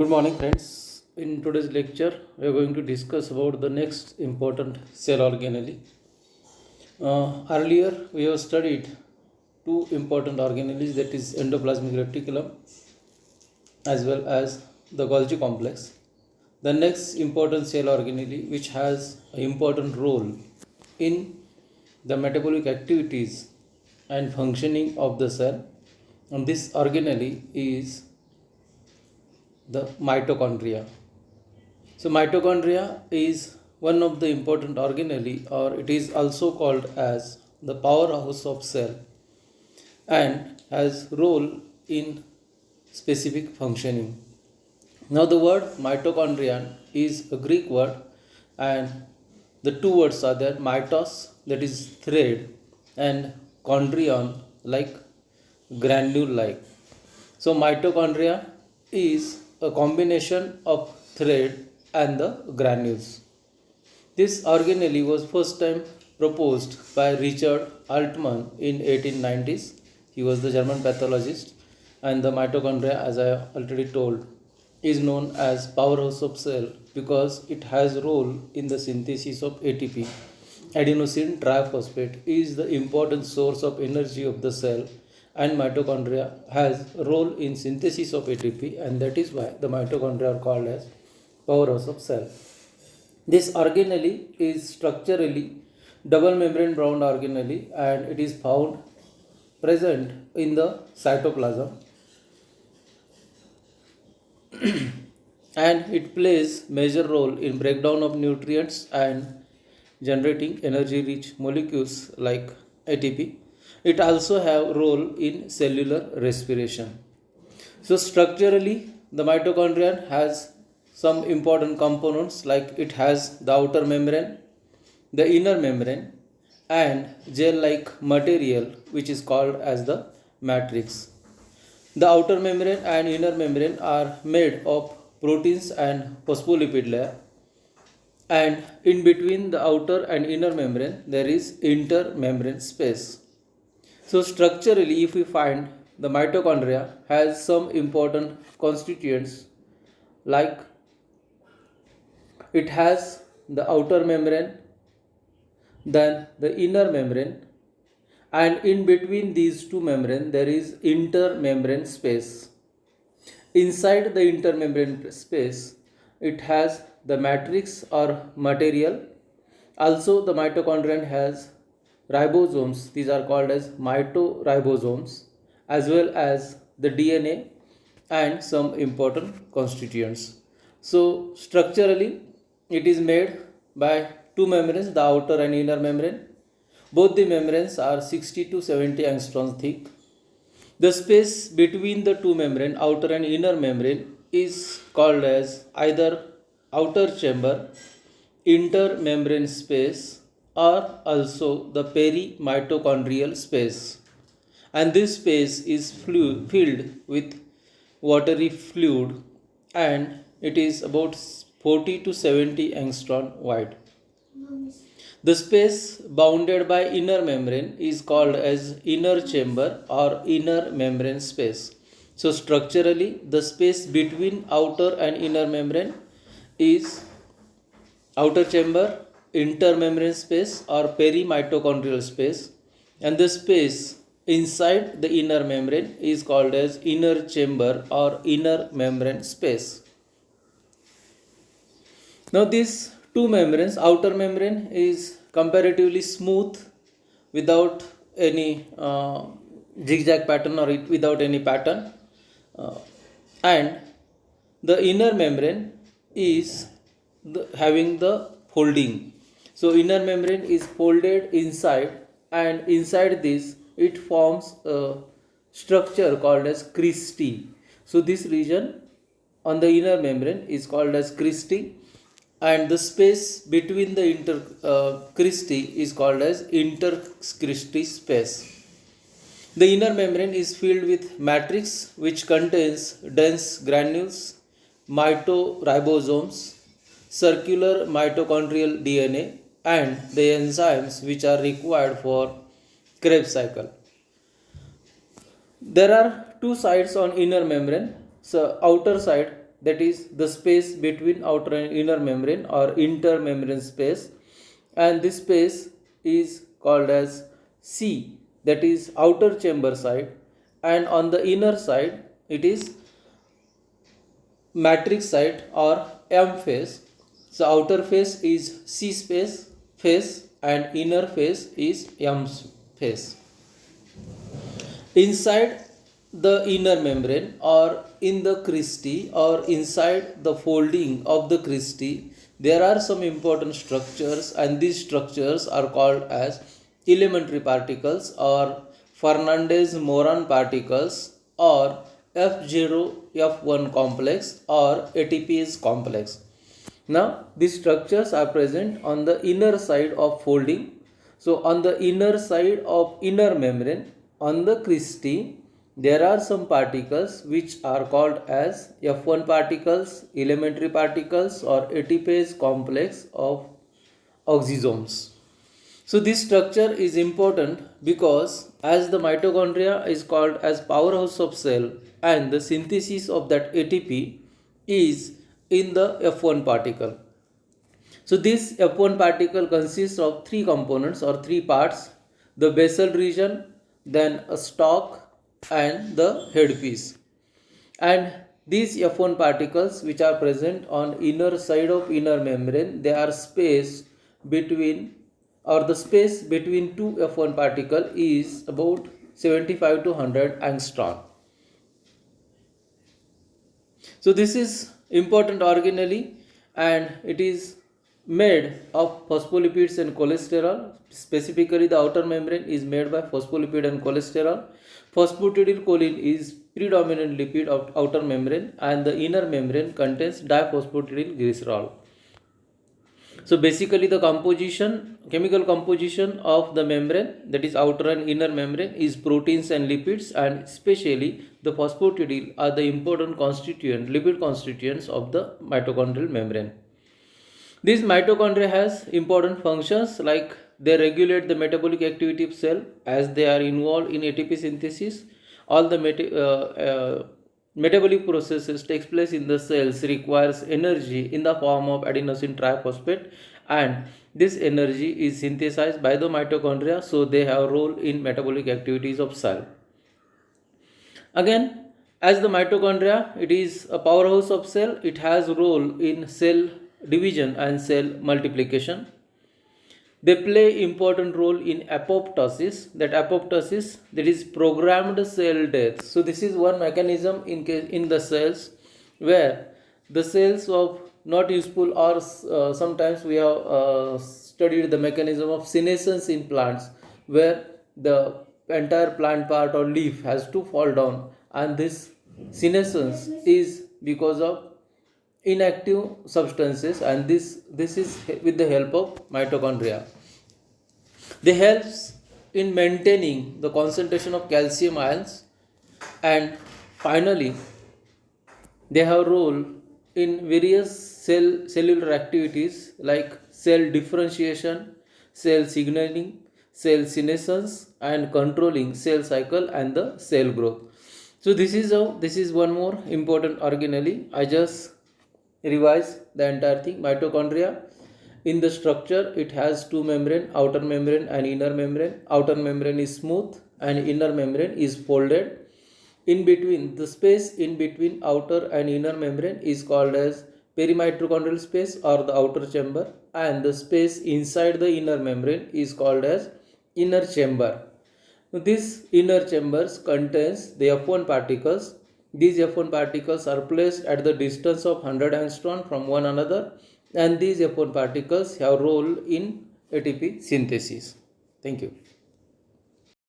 Good morning, friends. In today's lecture, we are going to discuss about the next important cell organelle. Earlier, we have studied two important organelles, that is endoplasmic reticulum as well as the Golgi complex. The next important cell organelle, which has an important role in the metabolic activities and functioning of the cell, and this organelle is the mitochondria. So mitochondria is one of the important organelle, or it is also called as the powerhouse of cell, and has role in specific functioning. Now the word mitochondrion is a Greek word, and the two words are there: mitos, that is thread, and chondrion, like granule like. So mitochondria is a combination of thread and the granules. This organelle was first time proposed by Richard Altman in 1890s. He was the German pathologist, and the mitochondria, as I already told, is known as powerhouse of cell because it has role in the synthesis of ATP. Adenosine triphosphate is the important source of energy of the cell, and mitochondria has role in synthesis of ATP, and that is why the mitochondria are called as powerhouse of cell. This organelle is structurally double membrane bound organelle, and it is found present in the cytoplasm, and it plays major role in breakdown of nutrients and generating energy rich molecules like ATP. It also have role in cellular respiration. So structurally, the mitochondrion has some important components, like it has the outer membrane, the inner membrane, and gel-like material which is called as the matrix. The outer membrane and inner membrane are made of proteins and phospholipid layer, and in between the outer and inner membrane there is intermembrane space. So structurally, if we find, the mitochondria has some important constituents, like it has the outer membrane, then the inner membrane, and in between these two membranes there is intermembrane space. Inside the intermembrane space, it has the matrix or material. Also, the mitochondrion has ribosomes, these are called as mitoribosomes, as well as the DNA and some important constituents. So, structurally, it is made by two membranes, the outer and inner membrane. Both the membranes are 60 to 70 angstrom thick. The space between the two membrane, outer and inner membrane, is called as either outer chamber, intermembrane space, or also the perimitochondrial space. And this space is filled with watery fluid, and it is about 40 to 70 angstrom wide. The space bounded by inner membrane is called as inner chamber or inner membrane space. So structurally, the space between outer and inner membrane is outer chamber, intermembrane space or perimitochondrial space, and the space inside the inner membrane is called as inner chamber or inner membrane space. Now these two membranes, outer membrane is comparatively smooth without any zigzag pattern or without any pattern, uh, and the inner membrane is having the folding. So inner membrane is folded inside, and inside this it forms a structure called as cristae. So this region on the inner membrane is called as cristae, and the space between the cristae is called as intercristae space. The inner membrane is filled with matrix which contains dense granules, mitoribosomes, circular mitochondrial DNA, and the enzymes which are required for Krebs cycle. There are two sides on inner membrane. So outer side that is the space between outer and inner membrane or intermembrane space, and this space is called as C, that is outer chamber side, and on the inner side it is matrix side or M phase. So outer phase is C space phase and inner phase is M phase. Inside the inner membrane or in the cristae or inside the folding of the cristae, there are some important structures, and these structures are called as elementary particles or Fernandez-Moran particles or F0 F1 complex or ATPase complex. Now these structures are present on the inner side of folding. So on the inner side of inner membrane on the cristae, there are some particles which are called as F1 particles, elementary particles or ATPase complex of oxysomes. So this structure is important because as the mitochondria is called as powerhouse of cell and the synthesis of that ATP is in the F1 particle. So this F1 particle consists of three components or three parts: the basal region, then a stalk and the headpiece. And these F1 particles which are present on inner side of inner membrane, they are space between, or the space between two F1 particle is about 75 to 100 angstrom. So this is important organelle and it is made of phospholipids and cholesterol. Specifically the outer membrane is made by phospholipid and cholesterol. Phosphatidylcholine is predominant lipid of outer membrane and the inner membrane contains diphosphatidylglycerol. So basically the chemical composition of the membrane, that is outer and inner membrane, is proteins and lipids, and especially the phosphatidyl are the important lipid constituents of the mitochondrial membrane. This mitochondria has important functions like they regulate the metabolic activity of cell as they are involved in ATP synthesis. All the metabolic processes takes place in the cells requires energy in the form of adenosine triphosphate, and this energy is synthesized by the mitochondria, so they have a role in metabolic activities of cell. Again, as the mitochondria, it is a powerhouse of cell. It has a role in cell division and cell multiplication. They play important role in apoptosis. That is programmed cell death. So this is one mechanism in the cells where the cells of not useful or sometimes we have studied the mechanism of senescence in plants where the entire plant part or leaf has to fall down, and this senescence is because of inactive substances, and this is with the help of mitochondria. They helps in maintaining the concentration of calcium ions, and finally they have role in various cellular activities like cell differentiation, cell signaling, cell senescence, and controlling cell cycle and the cell growth. So this is one more important organelle. I just revise the entire thing. Mitochondria, in the structure it has two membrane, outer membrane and inner membrane. Outer membrane is smooth and inner membrane is folded. In between, the space in between outer and inner membrane is called as perimitochondrial space or the outer chamber, and the space inside the inner membrane is called as inner chamber. This inner chambers contains the F1 particles. These F1 particles are placed at the distance of 100 angstrom from one another, and these F1 particles have role in ATP synthesis. Thank you.